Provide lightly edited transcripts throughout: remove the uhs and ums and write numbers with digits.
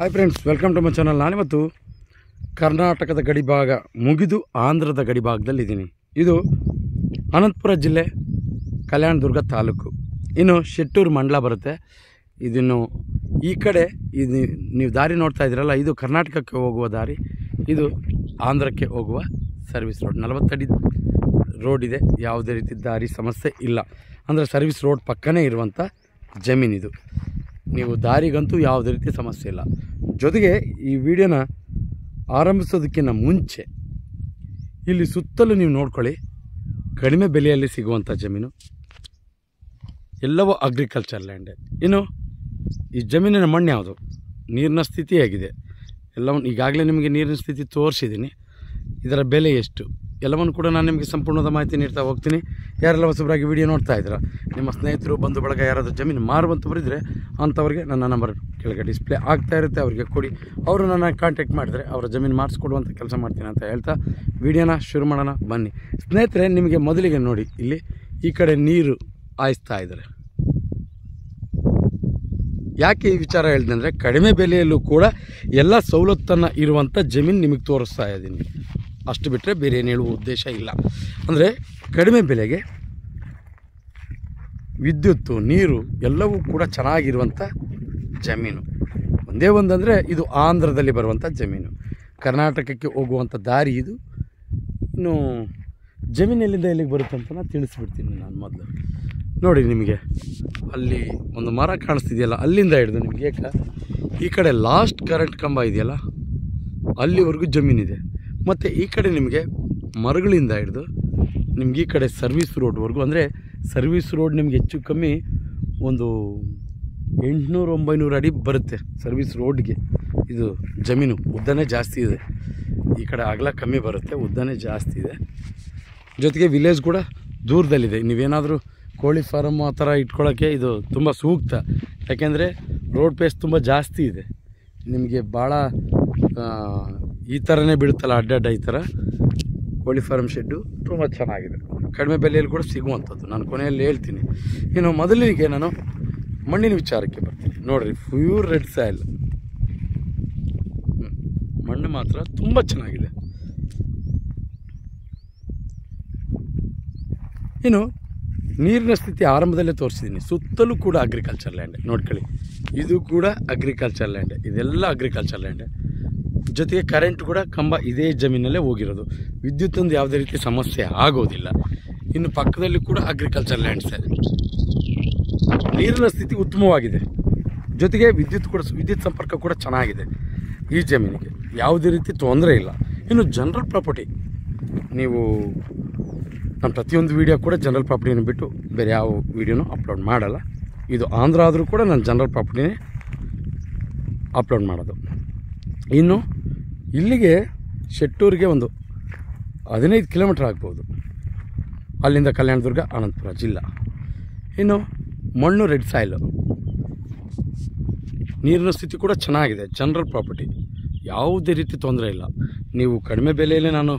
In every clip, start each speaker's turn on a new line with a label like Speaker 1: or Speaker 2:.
Speaker 1: Hi friends, welcome to my channel. ನಾನಿವತ್ತು ಕರ್ನಾಟಕದ ಗಡಿಭಾಗ ಮುಗಿದು ಆಂಧ್ರದ ಗಡಿಭಾಗದಲ್ಲಿದ್ದೀನಿ. ಇದು ಅನಂತಪುರ ಜಿಲ್ಲೆ, ಕಲ್ಯಾಣದುರ್ಗ ತಾಲೂಕು. ಇನ್ನು ಶೆಟ್ಟೂರು ಮಂಡಲ ಬರುತ್ತೆ. ಇದನ್ನು ಈ ಕಡೆ ಇದು ನೀವು ದಾರಿ ನೋಡ್ತಾ ಇದ್ದೀರಲ್ಲ, ಇದು ಕರ್ನಾಟಕಕ್ಕೆ ಹೋಗುವ ದಾರಿ. ಇದು ಆಂಧ್ರಕ್ಕೆ ಹೋಗುವ ಸರ್ವಿಸ್ ರೋಡ್. 40 ಅಡಿ ರೋಡ್ ಇದೆ. ಯಾವುದೇ ರೀತಿ ದಾರಿ ಸಮಸ್ಯೆ ಇಲ್ಲ. ಅಂದರೆ ಸರ್ವಿಸ್ ರೋಡ್ ಪಕ್ಕನೇ ಇರುವಂಥ ಜಮೀನಿದು. ನೀವು ದಾರಿಗಂತೂ ಯಾವುದೇ ರೀತಿ ಸಮಸ್ಯೆ ಇಲ್ಲ. ಜೊತೆಗೆ ಈ ವಿಡಿಯೋನ ಆರಂಭಿಸೋದಕ್ಕಿಂತ ಮುಂಚೆ ಇಲ್ಲಿ ಸುತ್ತಲೂ ನೀವು ನೋಡ್ಕೊಳ್ಳಿ, ಕಡಿಮೆ ಬೆಲೆಯಲ್ಲಿ ಸಿಗುವಂಥ ಜಮೀನು, ಎಲ್ಲವೂ ಅಗ್ರಿಕಲ್ಚರ್ ಲ್ಯಾಂಡ್. ಇನ್ನು ಈ ಜಮೀನಿನ ಮಣ್ಣು ಯಾವುದು, ನೀರಿನ ಸ್ಥಿತಿ ಹೇಗಿದೆ, ಎಲ್ಲವನ್ನು ಈಗಾಗಲೇ ನಿಮಗೆ ನೀರಿನ ಸ್ಥಿತಿ ತೋರಿಸಿದ್ದೀನಿ. ಇದರ ಬೆಲೆ ಎಷ್ಟು ಎಲ್ಲವನ್ನು ಕೂಡ ನಾನು ನಿಮಗೆ ಸಂಪೂರ್ಣದ ಮಾಹಿತಿ ನೀಡ್ತಾ ಹೋಗ್ತೀನಿ. ಯಾರೆಲ್ಲ ಹೊಸಬರಾಗಿ ವಿಡಿಯೋ ನೋಡ್ತಾ ಇದ್ದೀರಾ, ನಿಮ್ಮ ಸ್ನೇಹಿತರು ಬಂಧು ಬಳಗ ಯಾರಾದರೂ ಜಮೀನು ಮಾರುವಂಥವರಿದ್ದರೆ ಅಂಥವ್ರಿಗೆ ನನ್ನ ನಂಬರ್ ಕೆಳಗೆ ಡಿಸ್ಪ್ಲೇ ಆಗ್ತಾ ಇರುತ್ತೆ, ಅವರಿಗೆ ಕೊಡಿ. ಅವರು ನನ್ನ ಕಾಂಟ್ಯಾಕ್ಟ್ ಮಾಡಿದರೆ ಅವರ ಜಮೀನು ಮಾಡಿಸ್ಕೊಡುವಂಥ ಕೆಲಸ ಮಾಡ್ತೀನಿ ಅಂತ ಹೇಳ್ತಾ ವಿಡಿಯೋನ ಶುರು ಮಾಡೋಣ ಬನ್ನಿ ಸ್ನೇಹಿತರೆ. ನಿಮಗೆ ಮೊದಲಿಗೆ ನೋಡಿ, ಇಲ್ಲಿ ಈ ಕಡೆ ನೀರು ಹಾಯಿಸ್ತಾ ಇದ್ದಾರೆ. ಯಾಕೆ ಈ ವಿಚಾರ ಹೇಳಿದೆ ಅಂದರೆ, ಕಡಿಮೆ ಬೆಲೆಯಲ್ಲೂ ಕೂಡ ಎಲ್ಲ ಸವಲತ್ತನ್ನು ಇರುವಂಥ ಜಮೀನು ನಿಮಗೆ ತೋರಿಸ್ತಾ ಇದ್ದೀನಿ. ಅಷ್ಟು ಬಿಟ್ಟರೆ ಬೇರೆ ಏನು ಹೇಳುವ ಉದ್ದೇಶ ಇಲ್ಲ. ಅಂದರೆ ಕಡಿಮೆ ಬೆಲೆಗೆ ವಿದ್ಯುತ್ತು, ನೀರು ಎಲ್ಲವೂ ಕೂಡ ಚೆನ್ನಾಗಿರುವಂಥ ಜಮೀನು. ಒಂದೇ ಒಂದಂದರೆ ಇದು ಆಂಧ್ರದಲ್ಲಿ ಬರುವಂಥ ಜಮೀನು, ಕರ್ನಾಟಕಕ್ಕೆ ಹೋಗುವಂಥ ದಾರಿ ಇದು. ಇನ್ನು ಜಮೀನು ಎಲ್ಲಿಂದ ಎಲ್ಲಿಗೆ ಬರುತ್ತೆ ಅಂತ ನಾನು ತಿಳಿಸ್ಬಿಡ್ತೀನಿ. ನಾನು ಮೊದಲು ನೋಡಿ, ನಿಮಗೆ ಅಲ್ಲಿ ಒಂದು ಮರ ಕಾಣಿಸ್ತಿದೆಯಲ್ಲ, ಅಲ್ಲಿಂದ ಹಿಡಿದು ನಿಮಗೆ ಈ ಕಡೆ ಲಾಸ್ಟ್ ಕರೆಂಟ್ ಕಂಬ ಇದೆಯಲ್ಲ, ಅಲ್ಲಿವರೆಗೂ ಜಮೀನಿದೆ. ಮತ್ತು ಈ ಕಡೆ ನಿಮಗೆ ಮರಗಳಿಂದ ಹಿಡಿದು ನಿಮ್ಗೆ ಈ ಕಡೆ ಸರ್ವಿಸ್ ರೋಡ್ವರೆಗೂ, ಅಂದರೆ ಸರ್ವಿಸ್ ರೋಡ್ ನಿಮಗೆ ಹೆಚ್ಚು ಕಮ್ಮಿ ಒಂದು 800-900 ಅಡಿ ಬರುತ್ತೆ ಸರ್ವಿಸ್ ರೋಡ್ಗೆ. ಇದು ಜಮೀನು ಉದ್ದನೇ ಜಾಸ್ತಿ ಇದೆ. ಈ ಕಡೆ ಅಗಲ ಕಮ್ಮಿ ಬರುತ್ತೆ, ಉದ್ದನೇ ಜಾಸ್ತಿ ಇದೆ. ಜೊತೆಗೆ ವಿಲೇಜ್ ಕೂಡ ದೂರದಲ್ಲಿದೆ. ನೀವೇನಾದರೂ ಕೋಳಿ ಫಾರಮ್ ಆ ಥರ ಇಟ್ಕೊಳ್ಳೋಕ್ಕೆ ಇದು ತುಂಬ ಸೂಕ್ತ. ಯಾಕೆಂದರೆ ರೋಡ್ ಪೇಸ್ ತುಂಬ ಜಾಸ್ತಿ ಇದೆ. ನಿಮಗೆ ಭಾಳ ಈ ಥರನೇ ಬೀಳುತ್ತಲ್ಲ, ಅಡ್ಡಡ್ಡ ಈ ಥರ ಕೋಳಿ ಫಾರಮ್ ಶೆಡ್ಡು ತುಂಬ ಚೆನ್ನಾಗಿದೆ. ಕಡಿಮೆ ಬೆಲೆಯಲ್ಲಿ ಕೂಡ ಸಿಗುವಂಥದ್ದು, ನಾನು ಕೊನೆಯಲ್ಲಿ ಹೇಳ್ತೀನಿ. ಇನ್ನು ಮೊದಲಿಗೆ ನಾನು ಮಣ್ಣಿನ ವಿಚಾರಕ್ಕೆ ಬರ್ತೀನಿ. ನೋಡಿರಿ, ಪ್ಯೂರ್ ರೆಡ್ ಸಾಯಿಲ್ ಮಣ್ಣು ಮಾತ್ರ ತುಂಬ ಚೆನ್ನಾಗಿದೆ. ಇನ್ನು ನೀರಿನ ಸ್ಥಿತಿ ಆರಂಭದಲ್ಲೇ ತೋರಿಸಿದ್ದೀನಿ. ಸುತ್ತಲೂ ಕೂಡ ಅಗ್ರಿಕಲ್ಚರ್ ಲ್ಯಾಂಡ್ ನೋಡ್ಕೊಳ್ಳಿ. ಇದು ಕೂಡ ಅಗ್ರಿಕಲ್ಚರ್ ಲ್ಯಾಂಡ್, ಇದೆಲ್ಲ ಅಗ್ರಿಕಲ್ಚರ್ ಲ್ಯಾಂಡ್. ಜೊತೆಗೆ ಕರೆಂಟ್ ಕೂಡ ಕಂಬ ಇದೇ ಜಮೀನಲ್ಲೇ ಹೋಗಿರೋದು. ವಿದ್ಯುತ್ತೊಂದು ಯಾವುದೇ ರೀತಿ ಸಮಸ್ಯೆ ಆಗೋದಿಲ್ಲ. ಇನ್ನು ಪಕ್ಕದಲ್ಲಿ ಕೂಡ ಅಗ್ರಿಕಲ್ಚರ್ ಲ್ಯಾಂಡ್ಸ್ ಇದೆ. ನೀರಿನ ಸ್ಥಿತಿ ಉತ್ತಮವಾಗಿದೆ. ಜೊತೆಗೆ ವಿದ್ಯುತ್ ಸಂಪರ್ಕ ಕೂಡ ಚೆನ್ನಾಗಿದೆ. ಈ ಜಮೀನಿಗೆ ಯಾವುದೇ ರೀತಿ ತೊಂದರೆ ಇಲ್ಲ. ಇನ್ನು ಜನರಲ್ ಪ್ರಾಪರ್ಟಿ, ನೀವು ನಾನು ಪ್ರತಿಯೊಂದು ವೀಡಿಯೋ ಕೂಡ ಜನರಲ್ ಪ್ರಾಪರ್ಟಿಯನ್ನು ಬಿಟ್ಟು ಬೇರೆ ಯಾವ ವೀಡಿಯೋನೂ ಅಪ್ಲೋಡ್ ಮಾಡಲ್ಲ. ಇದು ಆಂಧ್ರ ಆದರೂ ಕೂಡ ನಾನು ಜನರಲ್ ಪ್ರಾಪರ್ಟಿನೇ ಅಪ್ಲೋಡ್ ಮಾಡೋದು. ಇನ್ನು ಇಲ್ಲಿಗೆ ಶೆಟ್ಟೂರಿಗೆ ಒಂದು 15 ಕಿಲೋಮೀಟ್ರ್ ಆಗ್ಬೋದು. ಅಲ್ಲಿಂದ ಕಲ್ಯಾಣದುರ್ಗ, ಅನಂತಪುರ ಜಿಲ್ಲಾ. ಇನ್ನು ಮಣ್ಣು ರೆಡ್ ಸಾಯಿಲು, ನೀರಿನ ಸ್ಥಿತಿ ಕೂಡ ಚೆನ್ನಾಗಿದೆ. ಜನರಲ್ ಪ್ರಾಪರ್ಟಿ, ಯಾವುದೇ ರೀತಿ ತೊಂದರೆ ಇಲ್ಲ. ನೀವು ಕಡಿಮೆ ಬೆಲೆಯಲ್ಲಿ ನಾನು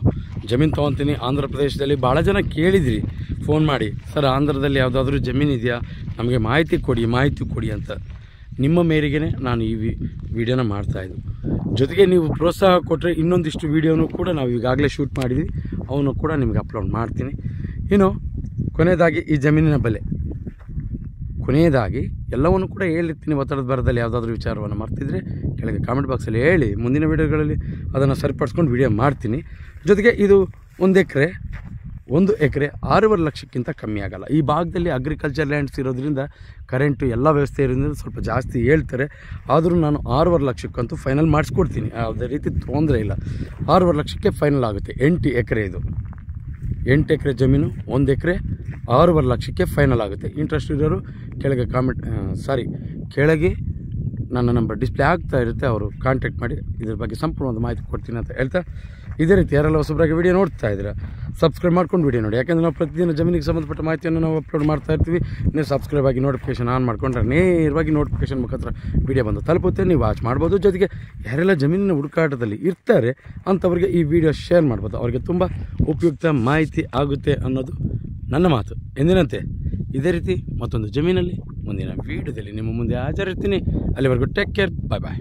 Speaker 1: ಜಮೀನು ತೊಗೊತೀನಿ ಆಂಧ್ರ ಪ್ರದೇಶದಲ್ಲಿ. ಭಾಳ ಜನ ಕೇಳಿದಿರಿ ಫೋನ್ ಮಾಡಿ, ಸರ್ ಆಂಧ್ರದಲ್ಲಿ ಯಾವುದಾದ್ರೂ ಜಮೀನು ಇದೆಯಾ, ನಮಗೆ ಮಾಹಿತಿ ಕೊಡಿ ಅಂತ. ನಿಮ್ಮ ಮೇರೆಗೆ ನಾನು ಈ ವಿಡಿಯೋನ ಮಾಡ್ತಾಯಿದ್ದು. ಜೊತೆಗೆ ನೀವು ಪ್ರೋತ್ಸಾಹ ಕೊಟ್ಟರೆ ಇನ್ನೊಂದಿಷ್ಟು ವೀಡಿಯೋನೂ ಕೂಡ ನಾವು ಈಗಾಗಲೇ ಶೂಟ್ ಮಾಡಿದ್ವಿ, ಅವನು ಕೂಡ ನಿಮಗೆ ಅಪ್ಲೋಡ್ ಮಾಡ್ತೀನಿ. ಇನ್ನು ಕೊನೆಯದಾಗಿ ಈ ಜಮೀನಿನ ಬೆಲೆ, ಕೊನೆಯದಾಗಿ ಎಲ್ಲವನ್ನು ಕೂಡ ಹೇಳಿರ್ತೀನಿ. ಒತ್ತಡದ ಬರದಲ್ಲಿ ಯಾವುದಾದ್ರೂ ವಿಚಾರವನ್ನು ಮರ್ತಿದ್ರೆ ಕೆಳಗೆ ಕಾಮೆಂಟ್ ಬಾಕ್ಸಲ್ಲಿ ಹೇಳಿ, ಮುಂದಿನ ವೀಡಿಯೋಗಳಲ್ಲಿ ಅದನ್ನು ಸರಿಪಡಿಸ್ಕೊಂಡು ವಿಡಿಯೋ ಮಾಡ್ತೀನಿ. ಜೊತೆಗೆ ಇದು 1 ಎಕರೆ 6.5 ಲಕ್ಷಕ್ಕಿಂತ ಕಮ್ಮಿ ಆಗಲ್ಲ. ಈ ಭಾಗದಲ್ಲಿ ಅಗ್ರಿಕಲ್ಚರ್ ಲ್ಯಾಂಡ್ಸ್ ಇರೋದ್ರಿಂದ, ಕರೆಂಟು ಎಲ್ಲ ವ್ಯವಸ್ಥೆ ಇರೋದ್ರಿಂದ ಸ್ವಲ್ಪ ಜಾಸ್ತಿ ಹೇಳ್ತಾರೆ. ಆದರೂ ನಾನು 6.5 ಲಕ್ಷಕ್ಕಂತೂ ಫೈನಲ್ ಮಾಡಿಸ್ಕೊಡ್ತೀನಿ. ಯಾವುದೇ ರೀತಿ ತೊಂದರೆ ಇಲ್ಲ. 6.5 ಲಕ್ಷಕ್ಕೆ ಫೈನಲ್ ಆಗುತ್ತೆ. 8 ಎಕರೆ ಇದು, 8 ಎಕರೆ ಜಮೀನು, 1 ಎಕರೆ 6.5 ಲಕ್ಷಕ್ಕೆ ಫೈನಲ್ ಆಗುತ್ತೆ. ಇಂಟ್ರೆಸ್ಟ್ ಇರೋರು ಕೆಳಗೆ ಕೆಳಗೆ ನನ್ನ ನಂಬರ್ ಡಿಸ್ಪ್ಲೇ ಆಗ್ತಾ ಇರುತ್ತೆ, ಅವರು ಕಾಂಟ್ಯಾಕ್ಟ್ ಮಾಡಿ ಇದ್ರ ಬಗ್ಗೆ ಸಂಪೂರ್ಣವಾದ ಮಾಹಿತಿ ಕೊಡ್ತೀನಿ ಅಂತ ಹೇಳ್ತಾ, ಇದೇ ರೀತಿ ಯಾರೆಲ್ಲ ಹೊಸಬರಾಗಿ ವಿಡಿಯೋ ನೋಡ್ತಾ ಇದ್ದೀರಾ ಸಬ್ಸ್ಕ್ರೈಬ್ ಮಾಡ್ಕೊಂಡು ವಿಡಿಯೋ ನೋಡಿ. ಯಾಕೆಂದರೆ ನಾವು ಪ್ರತಿದಿನ ಜಮೀನಿಗೆ ಸಂಬಂಧಪಟ್ಟ ಮಾಹಿತಿಯನ್ನು ನಾವು ಅಪ್ಲೋಡ್ ಮಾಡ್ತಾ ಇರ್ತೀವಿ. ನೀವು ಸಬ್ಸ್ಕ್ರೈಬ್ ಆಗಿ ನೋಟಿಫಿಕೇಷನ್ ಆನ್ ಮಾಡ್ಕೊಂಡ್ರೆ ನೇರವಾಗಿ ನೋಟಿಫಿಕೇಷನ್ ಮುಖಾಂತರ ವಿಡಿಯೋ ಬಂದು ತಲುಪುತ್ತೆ, ನೀವು ವಾಚ್ ಮಾಡ್ಬೋದು. ಜೊತೆಗೆ ಯಾರೆಲ್ಲ ಜಮೀನಿನ ಹುಡುಕಾಟದಲ್ಲಿ ಇರ್ತಾರೆ ಅಂಥವ್ರಿಗೆ ಈ ವಿಡಿಯೋ ಶೇರ್ ಮಾಡ್ಬೋದು, ಅವರಿಗೆ ತುಂಬ ಉಪಯುಕ್ತ ಮಾಹಿತಿ ಆಗುತ್ತೆ ಅನ್ನೋದು ನನ್ನ ಮಾತು. ಎಂದಿನಂತೆ ಇದೇ ರೀತಿ ಮತ್ತೊಂದು ಜಮೀನಲ್ಲಿ ಮುಂದಿನ ವಿಡಿಯೋದಲ್ಲಿ ನಿಮ್ಮ ಮುಂದೆ ಹಾಜರಿರ್ತೀನಿ. ಅಲ್ಲಿವರೆಗೂ ಟೇಕ್ ಕೇರ್, ಬಾಯ್ ಬಾಯ್.